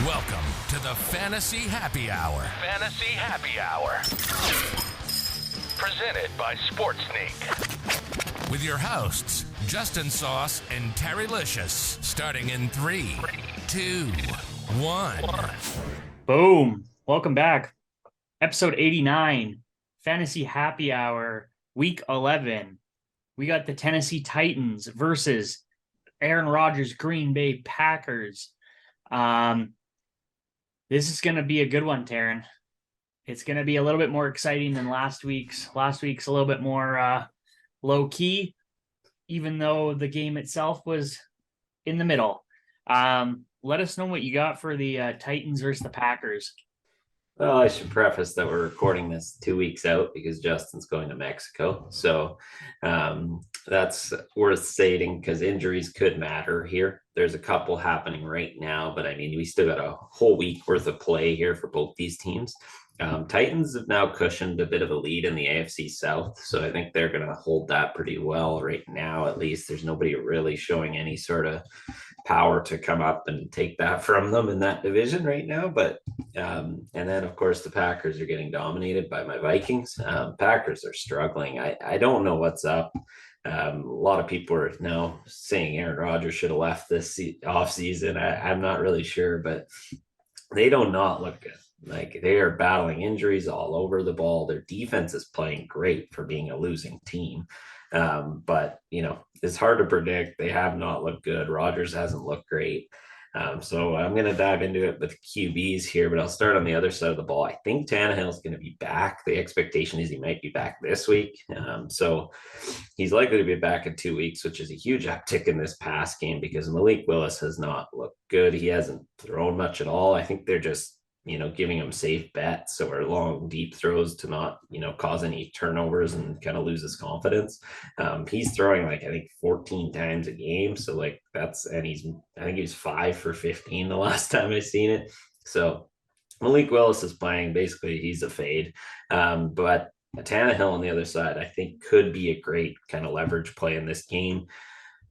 Welcome to the Fantasy Happy Hour. Fantasy Happy Hour. Presented by Sportsneak. With your hosts, Justin Sauce and Terry Licious. Starting in 3, 2, 1. Boom. Welcome back. Episode 89, Fantasy Happy Hour, Week 11. We got the Tennessee Titans versus Aaron Rodgers' Green Bay Packers. This is going to be a good one, Taryn. It's going to be a little bit more exciting than last week's. Last week's a little bit more low-key, even though the game itself was in the middle. Let us know what you got for the Titans versus the Packers. Well, I should preface that we're recording this 2 weeks out because Justin's going to Mexico. So that's worth stating because injuries could matter here. There's a couple happening right now, but I mean, we still got a whole week worth of play here for both these teams. Titans have now cushioned a bit of a lead in the AFC South, so I think they're going to hold that pretty well right now. At least there's nobody really showing any sort of power to come up and take that from them in that division right now. But and then of course the Packers are getting dominated by my Vikings. Packers are struggling. I don't know what's up. A lot of people are now saying Aaron Rodgers should have left this off season. I'm not really sure, but they do not look good. Like, they are battling injuries all over the ball. Their defense is playing great for being a losing team. But, you know, it's hard to predict. They have not looked good. Rodgers hasn't looked great. So I'm going to dive into it with QBs here, but I'll start on the other side of the ball. I think Tannehill is going to be back. The expectation is he might be back this week. So he's likely to be back in 2 weeks, which is a huge uptick in this pass game because Malik Willis has not looked good. He hasn't thrown much at all. I think they're just, giving him safe bets or long, deep throws to not, cause any turnovers and kind of lose his confidence. He's throwing I think 14 times a game. So I think he's 5 for 15 the last time I seen it. So Malik Willis is playing. Basically, he's a fade. But Tannehill on the other side, I think could be a great kind of leverage play in this game.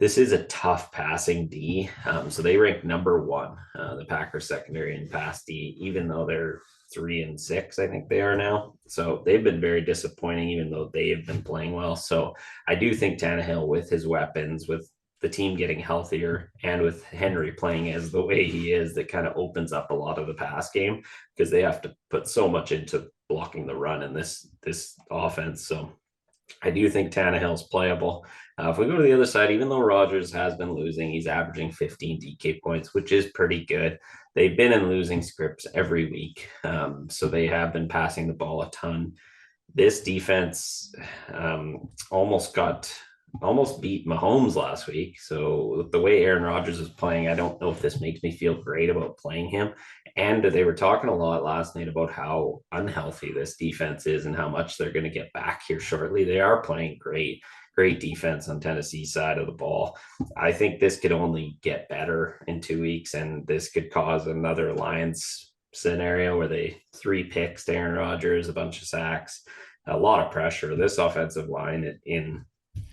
This is a tough passing D. So they rank number 1, the Packers secondary in pass D, even though they're 3 and 6, I think they are now. So they've been very disappointing, even though they have been playing well. So I do think Tannehill, with his weapons, with the team getting healthier, and with Henry playing as the way he is, that kind of opens up a lot of the pass game because they have to put so much into blocking the run in this offense. So I do think Tannehill's playable. If we go to the other side, even though Rodgers has been losing, he's averaging 15 DK points, which is pretty good. They've been in losing scripts every week. So they have been passing the ball a ton. This defense almost beat Mahomes last week. So the way Aaron Rodgers is playing, I don't know if this makes me feel great about playing him. And they were talking a lot last night about how unhealthy this defense is and how much they're going to get back here shortly. They are playing great defense on Tennessee's side of the ball. I think this could only get better in 2 weeks, and this could cause another Lions scenario where they 3 picks to Aaron Rodgers, a bunch of sacks, a lot of pressure. This offensive line in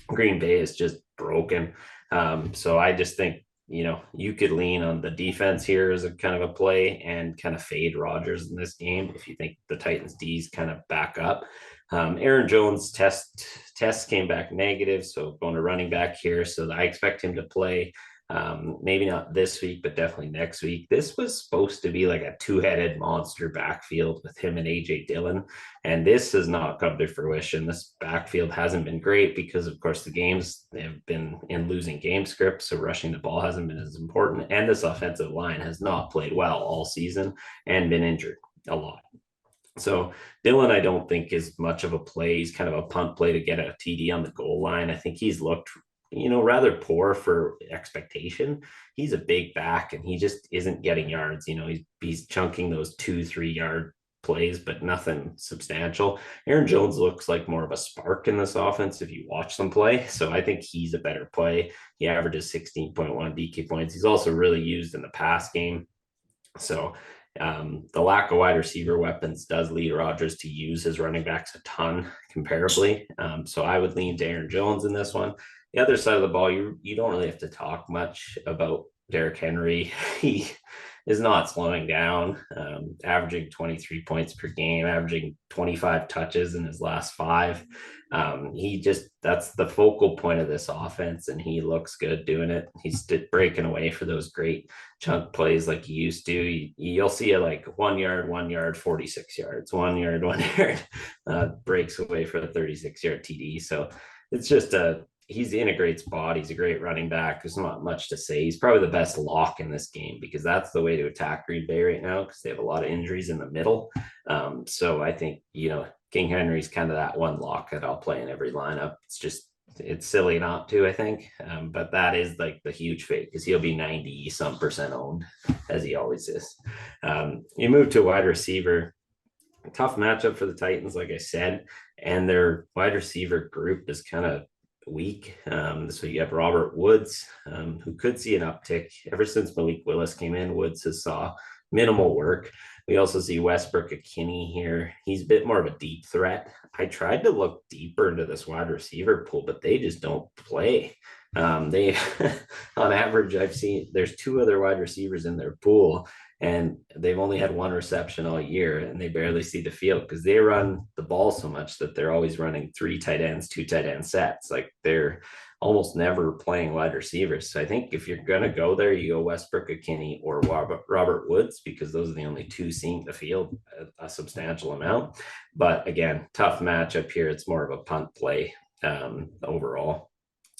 Green Bay is just broken. So I just think, you could lean on the defense here as a kind of a play and kind of fade Rodgers in this game if you think the Titans D's kind of back up. Aaron Jones tests came back negative, so going to running back here. So I expect him to play. Maybe not this week, but definitely next week. This was supposed to be like a 2-headed monster backfield with him and AJ Dillon, and this has not come to fruition. This backfield hasn't been great because, of course, the games have been in losing game scripts, so rushing the ball hasn't been as important, and this offensive line has not played well all season and been injured a lot. So Dillon, I don't think is much of a play. He's kind of a punt play to get a TD on the goal line. I think he's looked rather poor for expectation. He's a big back and he just isn't getting yards. He's chunking those 2-3 yard plays, but nothing substantial. Aaron Jones looks like more of a spark in this offense if you watch them play. So I think he's a better play. He averages 16.1 DK points. He's also really used in the pass game. So the lack of wide receiver weapons does lead Rodgers to use his running backs a ton comparably. So I would lean to Aaron Jones in this one. The other side of the ball, you don't really have to talk much about Derrick Henry. is not slowing down, averaging 23 points per game, averaging 25 touches in his last 5. That's the focal point of this offense, and he looks good doing it. He's breaking away for those great chunk plays like he used to. You'll see it like 1 yard, 46 yards, 1 yard, 1 yard, breaks away for a 36-yard TD. So it's just he integrates bodies, a great running back. There's not much to say. He's probably the best lock in this game because that's the way to attack Green Bay right now because they have a lot of injuries in the middle. So I think, King Henry's kind of that one lock that I'll play in every lineup. It's silly not to, I think. But that is like the huge fake because he'll be 90% owned as he always is. You move to wide receiver. Tough matchup for the Titans, like I said, and their wide receiver group is kind of weak. So you have Robert Woods, who could see an uptick. Ever since Malik Willis came in, Woods has saw minimal work. We also see Westbrook-Ikhine here. He's a bit more of a deep threat. I tried to look deeper into this wide receiver pool, but they just don't play. They, on average, I've seen there's 2 other wide receivers in their pool, and they've only had 1 reception all year, and they barely see the field because they run the ball so much that they're always running 3 tight ends, 2 tight end sets. Like they're almost never playing wide receivers. So I think if you're going to go there, you go Westbrook-Ikhine or Robert Woods because those are the only 2 seeing the field a substantial amount. But again, tough matchup here. It's more of a punt play overall.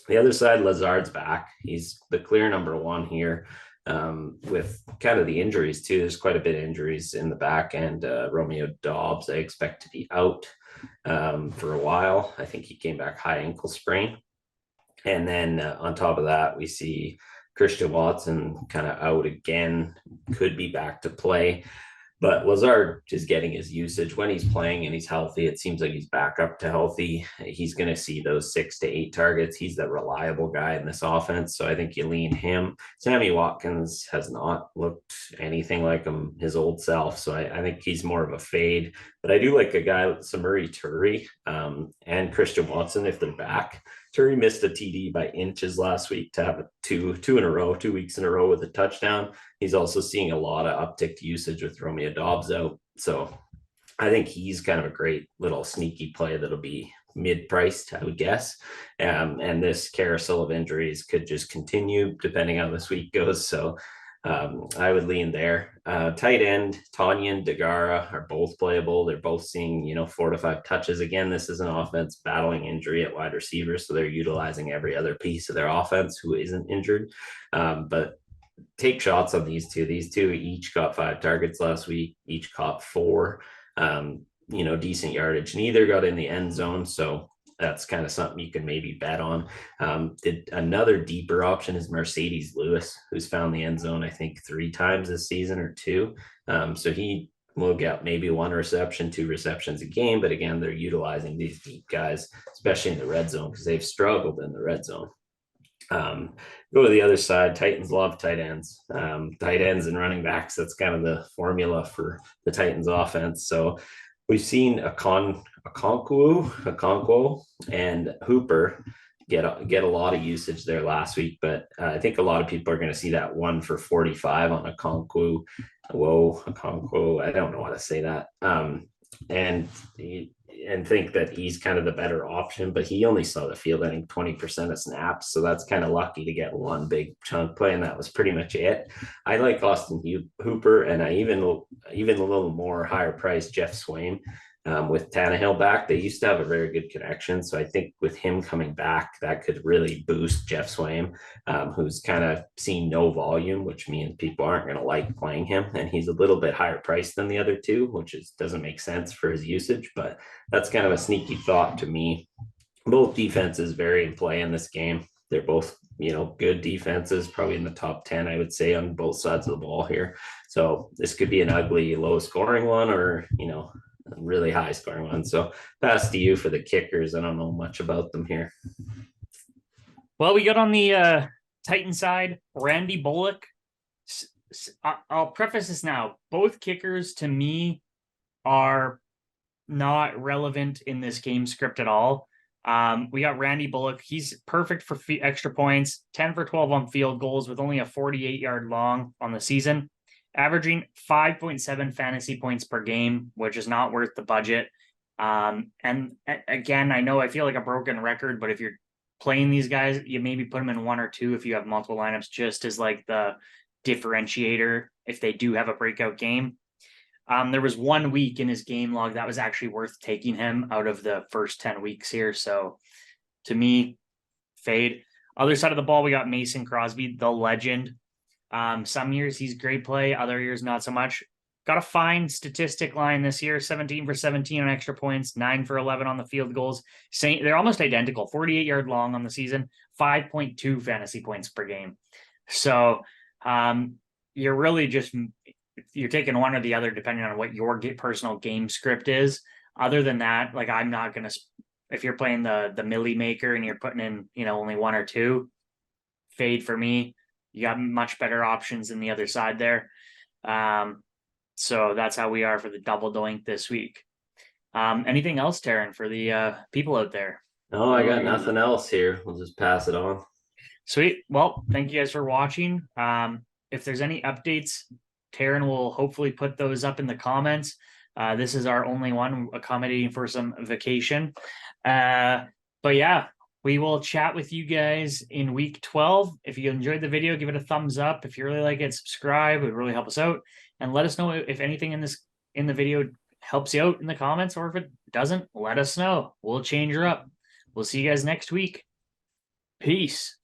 The other side, Lazard's back. He's the clear number 1 here. With kind of the injuries too. There's quite a bit of injuries in the back end. Romeo Doubs, I expect to be out for a while. I think he came back high ankle sprain. And then on top of that, we see Christian Watson kind of out again, could be back to play. But Lazard is getting his usage when he's playing and he's healthy. It seems like he's back up to healthy. He's going to see those 6 to 8 targets. He's the reliable guy in this offense. So I think you lean him. Sammy Watkins has not looked anything like his old self. So I think he's more of a fade. But I do like a guy like Samuri Turi and Christian Watson if they're back. Turi missed a TD by inches last week to have 2 weeks in a row with a touchdown. He's also seeing a lot of uptick usage with Romeo Doubs out. So I think he's kind of a great little sneaky play that'll be mid-priced, I would guess. And this carousel of injuries could just continue depending on how this week goes. So I would lean there. Tight end, Tanya and Degara are both playable. They're both seeing, 4 to 5 touches. Again, this is an offense battling injury at wide receiver, so they're utilizing every other piece of their offense who isn't injured. But take shots on these two. These two each got 5 targets last week, each caught 4, decent yardage. Neither got in the end zone, so that's kind of something you can maybe bet on. Another deeper option is Mercedes Lewis, who's found the end zone, I think 3 times this season or 2. So he will get maybe 1 reception, 2 receptions a game. But again, they're utilizing these deep guys, especially in the red zone, because they've struggled in the red zone. Go to the other side. Titans love tight ends. Tight ends and running backs, that's kind of the formula for the Titans offense. So we've seen Okonkwo and Hooper get a lot of usage there last week, but I think a lot of people are going to see that 1 for 45 on Okonkwo. Okonkwo, I don't know how to say that. And think that he's kind of the better option, but he only saw the field, I think 20% of snaps. So that's kind of lucky to get 1 big chunk play. And that was pretty much it. I like Austin Hooper, and I even a little more higher priced Jeff Swaim with Tannehill back. They used to have a very good connection. So I think with him coming back, that could really boost Jeff Swaim, who's kind of seen no volume, which means people aren't going to like playing him. And he's a little bit higher priced than the other 2, which doesn't make sense for his usage, but that's kind of a sneaky thought to me. Both defenses very in play in this game. They're both, good defenses, probably in the top 10, I would say, on both sides of the ball here. So this could be an ugly, low scoring one or, a really high scoring one. So pass to you for the kickers. I don't know much about them here. Well, we got on the Titan side, Randy Bullock. I'll preface this now. Both kickers to me are not relevant in this game script at all. We got Randy Bullock. He's perfect for extra points, 10 for 12 on field goals with only a 48-yard long on the season. averaging 5.7 fantasy points per game, which is not worth the budget. And again, I feel like a broken record, but if you're playing these guys, you maybe put them in 1 or 2 if you have multiple lineups, just as like the differentiator if they do have a breakout game. There was 1 week in his game log that was actually worth taking him out of the first 10 weeks here. So to me, fade. Other side of the ball, we got Mason Crosby, the legend. Some years he's great play, other years not so much. Got a fine statistic line this year, 17 for 17 on extra points, 9 for 11 on the field goals. They're almost identical, 48-yard long on the season, 5.2 fantasy points per game. So you're really you're taking one or the other depending on what your personal game script is. Other than that, like I'm not going to, if you're playing the Millie Maker and you're putting in, only 1 or 2, fade for me. You got much better options than the other side there. So that's how we are for the double doink this week. Anything else, Taryn, for the people out there? No, I got nothing else here. We'll just pass it on. Sweet. Well, thank you guys for watching. If there's any updates, Taryn will hopefully put those up in the comments. This is our only one accommodating for some vacation. But yeah, we will chat with you guys in week 12. If you enjoyed the video, give it a thumbs up. If you really like it, subscribe. It would really help us out. And let us know if anything in the video helps you out in the comments, or if it doesn't, let us know. We'll change her up. We'll see you guys next week. Peace.